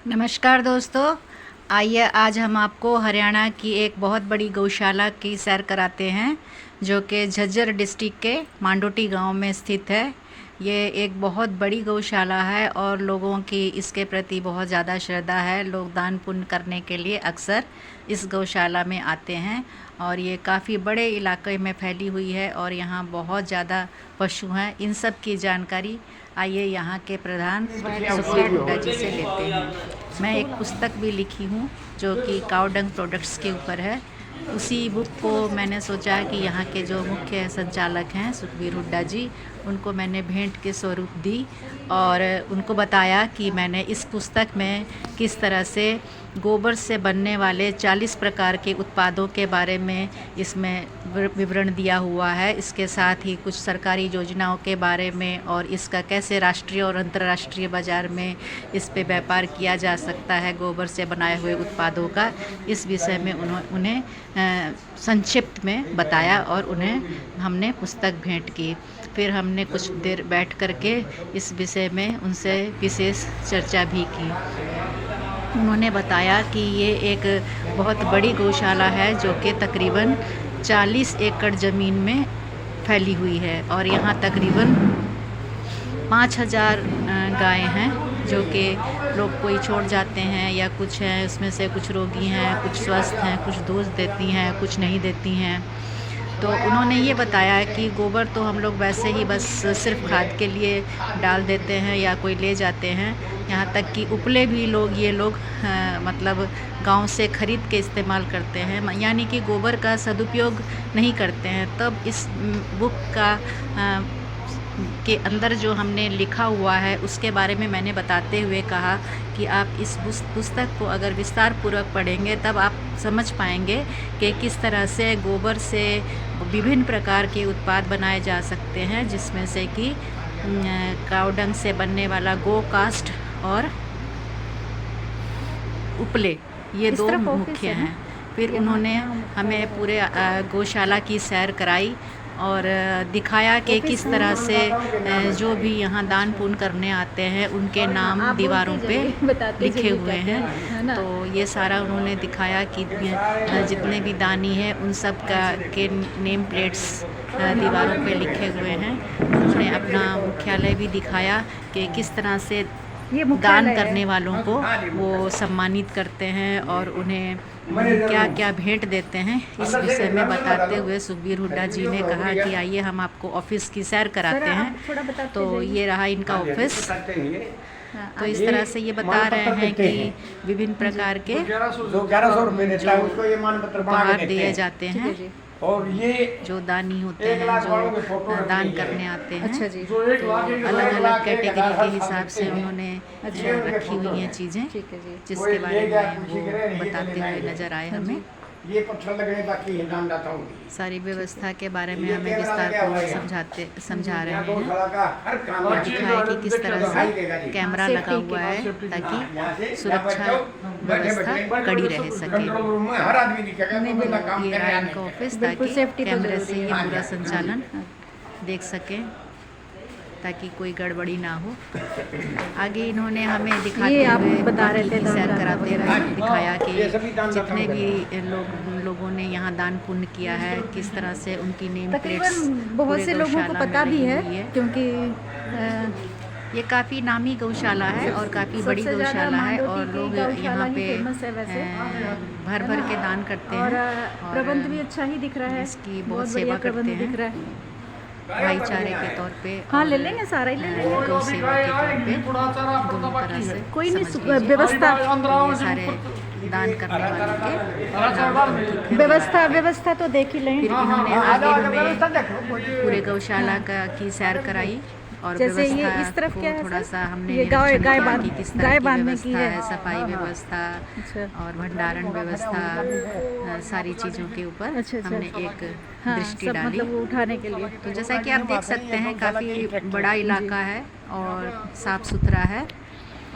नमस्कार दोस्तों, आइए आज हम आपको हरियाणा की एक बहुत बड़ी गौशाला की सैर कराते हैं जो कि झज्जर डिस्ट्रिक्ट के मांडोटी गांव में स्थित है। ये एक बहुत बड़ी गौशाला है और लोगों की इसके प्रति बहुत ज़्यादा श्रद्धा है। लोग दान पुण्य करने के लिए अक्सर इस गौशाला में आते हैं और ये काफ़ी बड़े इलाके में फैली हुई है और यहाँ बहुत ज़्यादा पशु हैं। इन सब की जानकारी आइए यहाँ के प्रधान सुखबीर हुड्डा जी से लेते हैं। मैं एक पुस्तक भी लिखी हूँ जो कि काऊ डंग प्रोडक्ट्स के ऊपर है। उसी बुक को मैंने सोचा कि यहाँ के जो मुख्य संचालक हैं सुखबीर हुड्डा जी, उनको मैंने भेंट के स्वरूप दी और उनको बताया कि मैंने इस पुस्तक में किस तरह से गोबर से बनने वाले 40 प्रकार के उत्पादों के बारे में इसमें विवरण दिया हुआ है। इसके साथ ही कुछ सरकारी योजनाओं के बारे में और इसका कैसे राष्ट्रीय और अंतर्राष्ट्रीय बाज़ार में इस पे व्यापार किया जा सकता है गोबर से बनाए हुए उत्पादों का, इस विषय में उन्हें संक्षिप्त में बताया और उन्हें हमने पुस्तक भेंट की। फिर हमने कुछ देर बैठ कर के इस विषय में उनसे विशेष चर्चा भी की। उन्होंने बताया कि ये एक बहुत बड़ी गौशाला है जो कि तकरीबन 40 एकड़ ज़मीन में फैली हुई है और यहाँ तकरीबन 5000 गायें हैं जो कि लोग कोई छोड़ जाते हैं या कुछ हैं, उसमें से कुछ रोगी हैं, कुछ स्वस्थ हैं, कुछ दूध देती हैं, कुछ नहीं देती हैं। तो उन्होंने ये बताया कि गोबर तो हम लोग वैसे ही बस सिर्फ खाद के लिए डाल देते हैं या कोई ले जाते हैं, यहाँ तक कि उपले भी ये लोग मतलब गांव से ख़रीद के इस्तेमाल करते हैं, यानी कि गोबर का सदुपयोग नहीं करते हैं। तब इस बुक का के अंदर जो हमने लिखा हुआ है उसके बारे में मैंने बताते हुए कहा कि आप इस पुस्तक को अगर विस्तार पूर्वक पढ़ेंगे तब आप समझ पाएंगे कि किस तरह से गोबर से विभिन्न प्रकार के उत्पाद बनाए जा सकते हैं, जिसमें से कि काऊ डंग से बनने वाला गो कास्ट और उपले, ये दो मुख्य हैं। फिर उन्होंने हमें पूरे गौशाला की सैर कराई और दिखाया कि किस तरह से जो भी यहाँ दान पुण्य करने आते हैं उनके नाम दीवारों पे लिखे हुए हैं। तो ये सारा उन्होंने दिखाया कि जितने भी दानी हैं उन सब के नेम प्लेट्स दीवारों पे लिखे हुए हैं। उन्होंने अपना मुख्यालय भी दिखाया कि किस तरह से दान करने वालों को वो सम्मानित करते हैं और उन्हें क्या क्या भेंट देते हैं। इस विषय में बताते हुए सुखबीर हुड्डा जी ने कहा कि आइए हम आपको ऑफिस की सैर कराते हैं। तो ये रहा इनका ऑफिस। तो इस तरह से ये बता रहे हैं कि विभिन्न प्रकार के उपहार दिए जाते हैं और ये जो दानी होते हैं जो दान करने आते हैं। अच्छा जी। तो अलग अलग कैटेगरी के हिसाब से उन्होंने रखी हुई हैं चीज़ें, जिसके बारे में वो बताते हुए नज़र आए हमें। ये पत्थर लगने बाकी है, दान दाता हूँ। सारी व्यवस्था के बारे में हमें विस्तार पूर्वक समझा रहे हैं और दिखाया कि किस तरह से कैमरा लगा हुआ है ताकि सुरक्षा व्यवस्था कड़ी रह सके। ये रहा इनका ऑफिस ताकि कैमरे से ये पूरा संचालन देख सकें ताकि कोई गड़बड़ी ना हो। आगे इन्होंने हमें दिखाते हुए बता रहे थे सैर कराते हुए दिखाया कि जितने भी लोगों ने यहाँ दान पुण्य किया है किस तरह से उनकी नेम प्लेट्स बहुत से लोगों को पता भी है क्योंकि ये काफ़ी नामी गौशाला है और काफ़ी बड़ी गौशाला है और लोग यहाँ पे भर भर के दान करते हैं और प्रबंध भी अच्छा ही दिख रहा है। इसकी बहुत सेवा करते हैं भाईचारे के तौर पे। हाँ, ले लेंगे, सारा ही ले लेंगे। गौ सेवा के तौर पे दोनों तरह से कोई नहीं, व्यवस्था सारे दान करने वालों के व्यवस्था तो देख ही लेंगे। फिर इन्होंने आगे हमें पूरे गौशाला की सैर कराई और जैसे ये इस तरफ क्या है, थोड़ा सा हमने ये गाय किस तरह की बांधने व्यवस्था है, सफाई व्यवस्था और भंडारण व्यवस्था, सारी चीज़ों के ऊपर हमने एक दृष्टि डाली। मतलब उठाने के लिए तो जैसा कि आप देख सकते हैं काफ़ी बड़ा इलाका है और साफ़ सुथरा है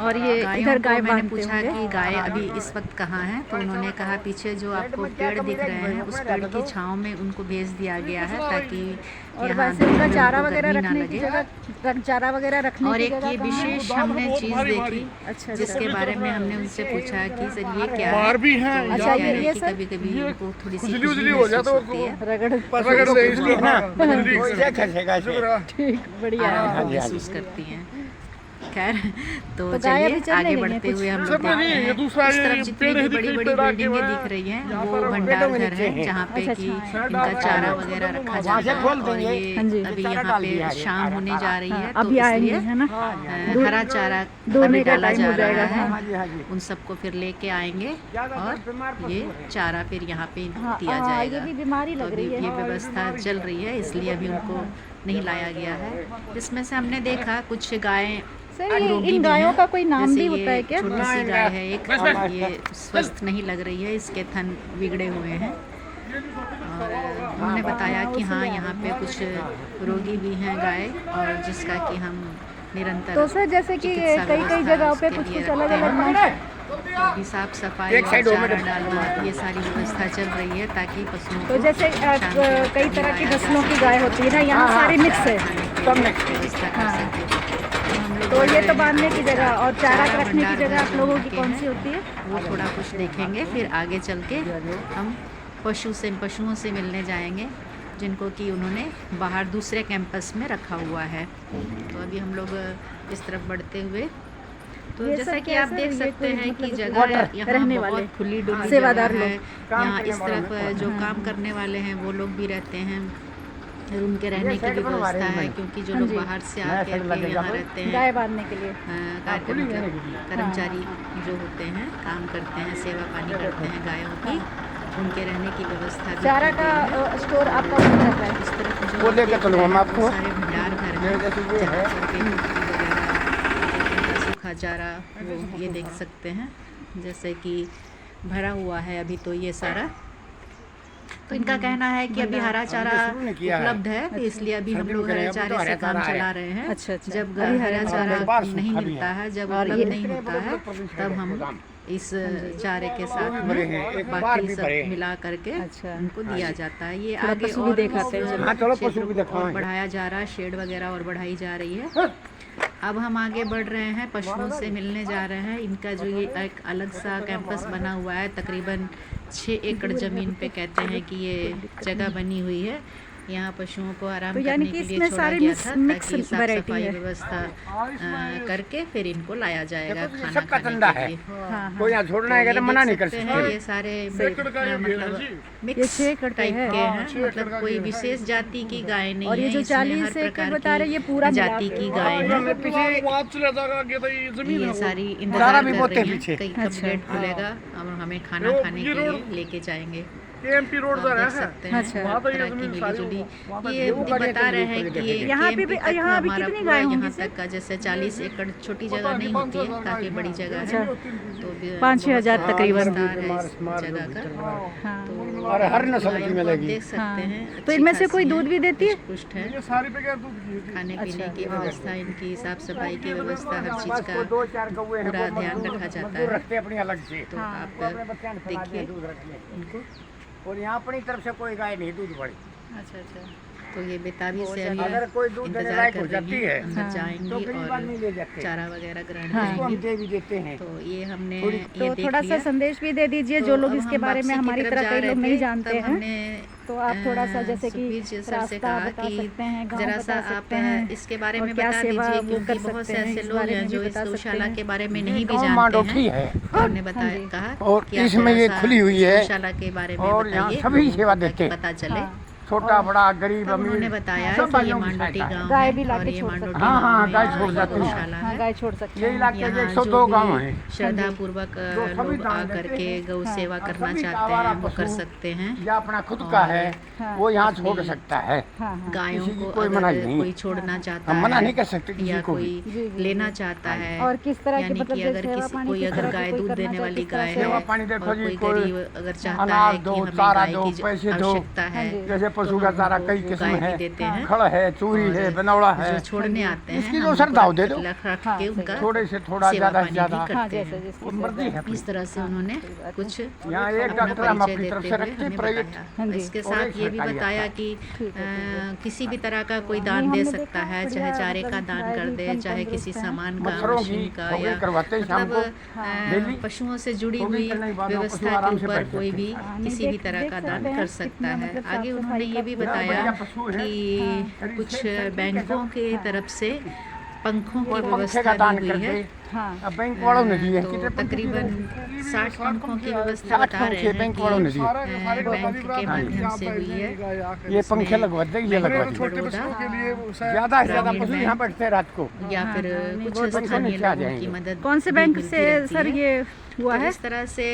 और ये गायों इधर को गाय मैंने बांधते पूछा होंगे। कि गाय अभी इस वक्त कहाँ हैं, तो उन्होंने कहा पीछे जो आपको पेड़ दिख रहे हैं उस पेड़ की छांव में उनको भेज दिया गया है ताकि और यहाँ वैसे उनका धूप में चारा उनको वगैरह गर्मी ना रखने की लगे। जगह, चारा वगैरह रखने और की एक जगह ये कहाँ है? विशेष हमने चीज़ देखी अच्छा, जिसके बारे में हमने उनसे पूछा कि सर ये क्या है, बाहर भी हैं। तो अच्छा, कह रहे ये कि सर? कभी कभी उनको थोड़ी सी खुजली खुजली हो जाए तो महसूस होती है, रगड़ रगड़ ले इसलिए ना कोई से खसेगा इसे। ठीक, बढ़िया है। हाँ जी, हाँ महसूस करती हैं। खैर तो तो गाय अभी चलिए चल आगे रही हैं बढ़ते कुछ? हुए हम सब लोग देखते नहीं, ये हैं दूसरा इस ये तरफ जितनी पेड़ भी है, बड़ी दिख बड़ी रही पेड़ बिल्डिंगें आगे दिख रही हैं यहाँ वो पर भंडार पेड़ों के घर नीचे है हैं। जहाँ पे अच्छा, कि अच्छा। इनका चारा वगैरह रखा वहाँ जाता से है। खोल और देंगे। ये हाँ जी। अभी चारा यहाँ डाल पे दिया है, शाम होने जा रही है, तो अभी आएंगे इसलिए है ना? हरा चारा दूध अभी का डाला टाइम जा हो जाएगा, रहा हाँ जी, हाँ है। जी। उन सबको फिर लेके आएंगे और बीमार पशु ये हैं। चारा फिर यहाँ पे इनको हाँ, दिया हाँ, जाएगा। ये भी बीमारी तो लग अभी रही है। ये व्यवस्था चल रही है, इसलिए अभी उनको नहीं लाया गया है। इसमें से हमने देखा कुछ गायें सर ये रोगी इन भी गायों हैं। का कोई नाम जैसे भी ये होता है क्या? छोटी सी गाय है एक, और ये स्वस्थ नहीं लग रही है, इसके थन बिगड़े हुए हैं। और उन्होंने बताया कि हाँ यहाँ पे कुछ रोगी भी हैं गाय, और जिसका कि हम निरंतर तो सर जैसे कि चिकित्सा कई व्यवस्था जगहों पे उसके कुछ लिए कुछ अलग रखते अलग हैं। नाम। तो अभी साफ सफाई एक और साइड हो चारा में डालना ये सारी व्यवस्था चल रही है ताकि पशुओं तो को जैसे कई तरह की नस्लों की गाय होती है ना, यहाँ सारी मिक्स है। सब मिक्स है। व्यवस्था कर सके। तो हम लोग तो ये बोल तो रहे बांधने हैं की जगह और चारा चारा रखने की भंडार जगह आप जो लोगों की उनके कौन हैं, सी होती है? वो थोड़ा कुछ देखेंगे, फिर आगे चल के हम पशुओं से मिलने जाएंगे जिनको कि उन्होंने बाहर दूसरे कैंपस में रखा हुआ है। तो अभी हम लोग इस तरफ बढ़ते हुए, तो ये जैसा सब कि क्या आप सर, देख ये सकते कोई हैं कि मतलब जगह यहाँ रहने बहुत वाले खुली डुली सेवादार जगह है। लोग। काम यहाँ करने इस वाले तरफ जो काम करने वाले हैं वो लोग भी रहते हैं, और उनके रहने की भी बनवा रहे व्यवस्था हैं है, मैंने। क्योंकि जो हाँ लोग जी। बाहर से नया आके शेड लगेगा। यहाँ रहते हैं, गाय बांधने के लिए। कर्मचारी जो होते हैं, काम करते हैं, सेवा पानी करते हैं गायों की, उनके रहने की व्यवस्था भी चारा की का गई है। स्टोर आपका बन रहता है। इस तरफ जो वो आप लेकर देख चलूँगा रहे मैं हैं, आपको। वो सारे भंडार घर हैं मेरे जैसे ये है। जहाँ पर के कुट्टी वगैरह, सूखा चारा वो ये देख सकते हैं जैसे कि भरा हुआ है अभी तो ये सारा। तो इनका कहना है कि अभी हरा चारा शुरू नहीं किया है। उपलब्ध है, तो इसलिए अभी हम सर्दी लोग करें, हरे अभी तो चारे हरा से काम चारा है। चला रहे हैं। अच्छा, अच्छा। जब अभी हरा हरा चारा बार नहीं सूखा भी मिलता है। है, जब और उपलब्ध ये- नहीं होता है, तब हम इस चारे के साथ भरे में हैं, एक बार बाकी भी सब भरे हैं। मिला करके अच्छा। उनको दिया जाता है। ये थोड़ा आगे पशु भी और दिखाते हैं, इस चलो। हाँ, चलो पशु क्षेत्र भी को दिखाएं। और बढ़ाया जा रहा है, शेड वगैरह और बढ़ाई जा रही है। अब हम आगे बढ़ रहे हैं, पशुओं से मिलने जा रहे हैं। इनका जो ये एक अलग सा कैंपस बना हुआ है, तकरीबन 6 एकड़ ज़मीन पे कहते हैं कि ये जगह बनी हुई है। यहाँ पशुओं को आराम तो यानी करने कि के लिए इसमें छोड़ा सारे गया मिक्स- था मिक्स ताकि साफ वैरायटी सफाई है। व्यवस्था करके फिर इनको लाया जाएगा देखो, ये खाना सबका खाने धंधा के है। लिए। हाँ, कोई यहाँ छोड़ना है तो तो ये मना देख नहीं कर सकते सकते। हैं, ये सारे एकड़ का ये भेड़ है मतलब जी। मिक्स 6 एकड़ टाइप है। के हाँ, हैं, 6 एकड़ मतलब का कोई ये है। विशेष जाति की गाय नहीं और ये है, जो इसमें 40 हर एकड़ प्रकार बता रहे हैं, ये की पूरा मिला जाति के। की गाय है। इन्होंने पीछे वहाँ चला जाएगा आगे तो ये जमीन ये है वो। सारी चारा इंतजार भी कर बोते रही हैं पीछे। कई कब अच्छा। गेट खुलेगा और हमें खाना ये खाने ये के लिए रोड- लेके जाएंगे। KMP रोड आप पर देख है। सकते हैं अच्छा। वहाँ तो ये तरह की जमीन मिली सारी जुली। वहाँ पर ये गेहूं का बता रेट रहे भी हैं ऊपर कि देखे ये थे। यहाँ पे भी- KMP तक यहाँ अभी हमारा कितनी पूरा गाय होंगी यहाँ सर? तक का जैसे 40 एकड़ छोटी जगह नहीं होती है, काफ़ी बड़ी जगह अच्छा। है। तो 5-6 हज़ार बहुत तकरीबन। विस्तार है इस मार जगह का। हाँ। तो और हर नस्ल गायों की को आप मिलेगी। देख सकते हाँ। हैं, तो इनमें से अच्छी कोई खासी दूध हैं, भी देती है? पुष्ट है। ये सारी बगैर दूध की है। खाने पीने अच्छा। की व्यवस्था, इनकी साफ सफाई की व्यवस्था, हर चीज़ बस का को 2-4 कौवे हैं, पूरा वो ध्यान मजदूर- रखा जाता मजदूर है। रखते हैं अपनी अलग से। तो हाँ। आप वो अपने बच्चों को खिलाते हैं, देखिए दूध रखते हैं। इनको। और यहाँ अपनी तरफ से कोई गाय नहीं दूध पड़ी। अच्छा, अच्छा। तो ये बेताबी से अभी अगर कोई दूध देने इंतजार लायक कर हो रही जाती हैं, है, अंदर हाँ। जाएंगी तो गरीब आदमी ले और जाते हैं। चारा वगैरह ग्रहण हाँ। उसको हम करेंगी। दे भी देते हैं। तो ये हमने थोड़ी- ये तो देख थोड़ा सा लिया। संदेश भी दे दीजिए, तो जो लोग अब इसके हम बारे में वापसी की हमारी तरफ तरह जा कई रहे लोग थे, नहीं जानते तब हैं। हमने तो आप थोड़ा सा जैसे कि सुखबीर जी सर से रास्ता कहा बता कि सकते हैं, गाँव जरा सा बता आप सकते हैं इसके बारे और में क्या बता सेवा दीजिए, वो क्योंकि कर बहुत से सकते हैं, ऐसे इस लोग बारे हैं में जो भी इस बता सकते गौशाला हैं। के बारे में नहीं भी गाँव जानते मांडोठी हैं। है। तो हमने बताया जी। कहा और कि आप इसमें थोड़ा ये सा खुली हुई इस है। गौशाला के बारे में और यहाँ बताइए, सभी लोगों सेवा को, देते ताकि हैं। पता चले। हाँ। छोटा बड़ा गरीब तब उन्होंने अमीर बताया सब कि ये भाइयों की मांडोटी सहायता है। गांव गाय है भी और लाके ये छोड़ मांडोटी सकते हैं। हाँ, हाँ, गांव गाय में छोड़ जाती है। गौशाला हाँ, है। गाय छोड़ सकते ये हैं। इलाके के यहाँ 102 गाँव हैं। श्रद्धा पूर्वक जो सभी लोग दान आ देते करके हैं। गौ हाँ। सेवा करना सभी चाहते आवारा हैं वो कर पशु सकते हैं। या अपना खुद का है, हाँ। वो यहाँ अपनी- छोड़ सकता है। हाँ, हाँ। गायों किसी की को कोई अगर मनाही नहीं। कोई छोड़ना चाहता हम है मना नहीं कर सकते किसी या को कोई भी। जी, जी, लेना जी। चाहता है, और किस तरह की यानी मतलब कि जो अगर सेवा किसी पानी कोई किस अगर तरह की गाय कोई दूध करना देने चाहे, वाली किस तरह गाय से है सेवा पानी देखो और जी, कोई कोई गरीब अगर चाहता अनाज है कि दो, हमें चारा गाय दो, की पैसे दो। आवश्यकता है हाँ जी। जैसे पशु का चारा कई वो किस्म गाय भी है, देते हैं। खड़ है, चूही और है, बनौड़ा है, जो छोड़ने आते हैं उसकी हम जो उनको श्रद्धा हो दे दो। रख के उनका थोड़े से थोड़ा सेवा ज्यादा से पानी ज्यादा भी हाँ करते जैसे हैं। जिसकी वो मर्जी है अपनी। इस तरह से उन्होंने कुछ यहाँ एक अपना डॉक्टर हम परिचय अपनी तरफ देते से हुए रखते हमें प्राइवेट। बताया। हाँ जी। इसके और साथ एक ये भी सरकारी बताया अस्पताल। कि किसी भी तरह का कोई दान दे सकता है, चाहे चारे का दान कर दे, चाहे किसी सामान का, मच्छरों की मशीन का, ठोकरें या करवाते हैं शाम को, डेली। पशुओं से जुड़ी ठोकरें हुई करने के बाद वो पशु व्यवस्था के आराम से ऊपर बैठ कोई सकते भी हैं। किसी भी तरह का दान कर सकता है। आगे उन्होंने ये भी बताया बढ़िया पशु है। कि कुछ बैंकों के तरफ से पंखों की पंखे का व्यवस्था दान दी हुई करके है। हाँ अब बैंक वालों ने दिए तो कितने पंखे तकरीबन 60 पंखों की व्यवस्था 60 बता रहे पंखे हैं बैंक वालों ने कि दिए। बैंक के माध्यम से हुई है। ये पंखे लगवा देंगे, ये लगवा बैंक देंगे। छोटे बड़ौदा बच्चों के लिए ज्यादा से ज्यादा ग्रामीण पशु बैंक यहाँ बैठते हैं रात को। या फिर कुछ बहुत स्थानीय नीचे आ लोगों की जाएंगे। मदद कौन से भी बैंक मिलती से रहती सर है। ये हुआ तो है? इस तरह से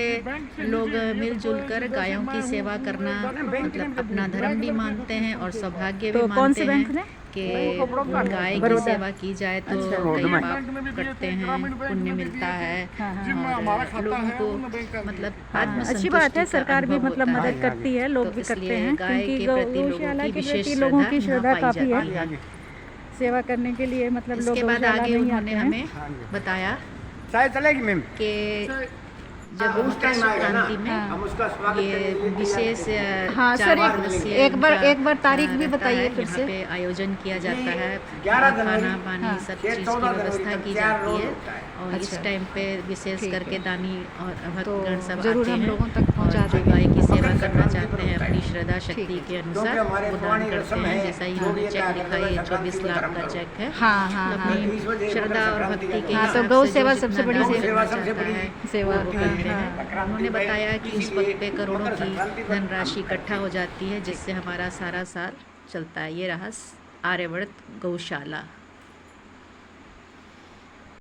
लोग मिलजुल कर गायों की सेवा करना मतलब अपना धर्म भी मानते हैं और सौभाग्य भी तो मानते कौन से बैंक हैं ने? कि गाय की बड़ौदा। सेवा की जाए तो रोड कई में। पाप कटते हैं, पुण्य मिलता है जिनमें हमारा और खाता लोगों है को उनमें बैंक का मतलब अच्छी बात है, आत्मसंतुष्टि का सरकार भी अनुभव मतलब होता मदद है। करती है, लोग तो भी करते इसलिए हैं गाय क्योंकि के प्रति लोगों गौशाला की के विशेष प्रति लोगों की श्रद्धा श्रद्धा यहाँ काफी पाई है। जाती है। सेवा करने के लिए मतलब लोग इसके बाद गौशाला आगे में ही उन्होंने आते हैं। हमें बताया चाय चलेगी मैम? कि जब मकर संक्रांति में ये विशेष हाँ सर, 4 दिवसीय एक बार इनका, तारीख भी रहता बताइए है। फिर यहाँ से। पे आयोजन किया जाता है, 11 खाना जनवरी, पानी सब चीज़ की व्यवस्था की जाती है और इस टाइम पे विशेष करके दानी और भक्तगण सब जरूर आते हम हैं लोगों तक पहुंचा और जो देंगे। गाय की सेवा करना चाहते हैं अपनी श्रद्धा शक्ति के अनुसार वो दान करते हैं। जैसा इन्होंने चेक लिखा है, 24 लाख का चेक है। हाँ हाँ तो हाँ अपनी श्रद्धा और भक्ति के हाँ, तो हिसाब गौ से जो सेवा जितना सबसे बड़ी दान सेवा, करना चाहता है, सेवा वो करते हैं। उन्होंने बताया कि उस वक्त पे करोड़ों की धनराशि इकट्ठा हो जाती है जिससे हमारा सारा साल चलता है। ये रहा आर्यवर्त गौशाला।